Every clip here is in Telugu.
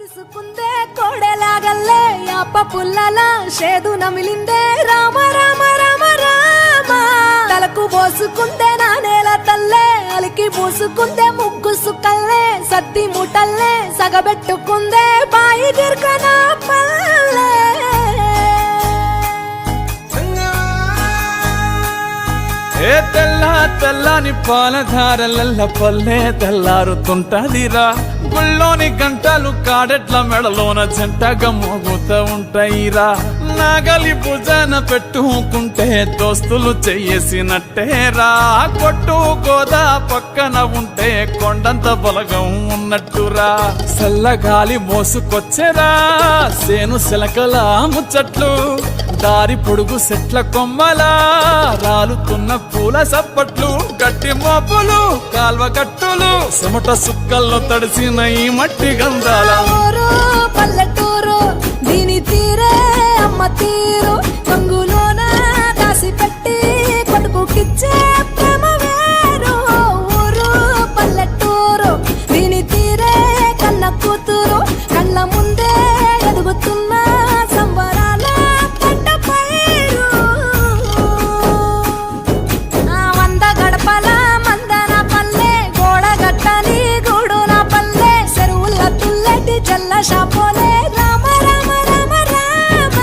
తీసుకుందే కోడెలాగల్లే యాప పుల్లల షేదు నమిలిందే రామ రామ రామ రామ తలకు పోసుకుందే నా నేల తల్లే అలికి పూసుకుందే ముగ్గు సుక్కల్లే సత్తి ముటల్లే సగబెట్టుకుందే బాయి గిర్కన పల్లె ఏ తెల్ల తెల్లని పాలధారలల్ల పల్లె తెల్లారుతుంటదిరా గుళ్ళోని గంటలు కాడెట్ల మెడలోన జంటగా మోగుతూ ఉంటాయిరా నాగలి భుజాన పెట్టుకుంటే దోస్తులు చెయ్యేసినట్టేరా కొట్టు గోదా పక్కన ఉంటే కొండంత బలగం ఉన్నట్టురా చల్లగాలి మోసుకొచ్చెరా సేను శిలకల ముచ్చట్లు దారి పొడుగు చెట్ల కొమ్మలా రాలుతున్న పూల సప్పట్లు గట్టి మోపులు కాల్వ కట్టులు చెమట సుక్కల్లో తడిసిన ఈ మట్టి గంధాల ఊరు పల్లెటూరు దీని తీరే అమ్మ తీరు కంగులోన దాసి పెట్టి కొడుకుకిచ్చే ప్రేమ వేరు ఊరు పల్లెటూరు దీని తీరే కన్న కూతురు కళ్ళ ముందే ఎదుగుతున్న సంబరాల పంట పైరు వంద గడపల మందన పల్లె గోడ గట్టని గూడు నా పల్లె చెరువుల తుల్లటి జల్ల షాపోలే రామ రామ రామ రామ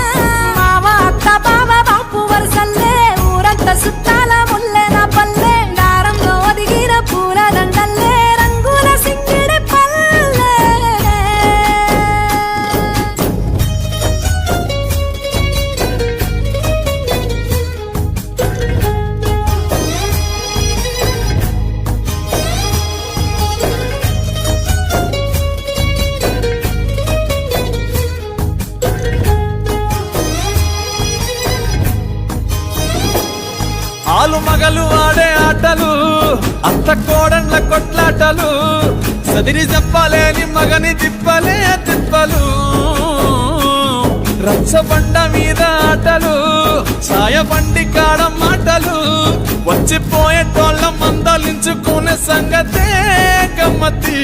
మావ అత్త బావ బాపు వరసల్లే ఊరంత సుత్తాల ముల్లె నా పల్లె దారంలో ఒదిగిన పూల దండల్లే రంగుల సింగిడి పల్లె ఆలు మగలు ఆడే ఆటలు అత్త కోడన్ల కొట్లాటలు సదిరి చెప్పలేని మగని తిప్పలే తిప్పలు రచ్చబండ మీద ఆటలు ఛాయబండి కాడ మాటలు వచ్చిపోయేటోళ్ళ మందలించుకునే సంగతే గమ్మతి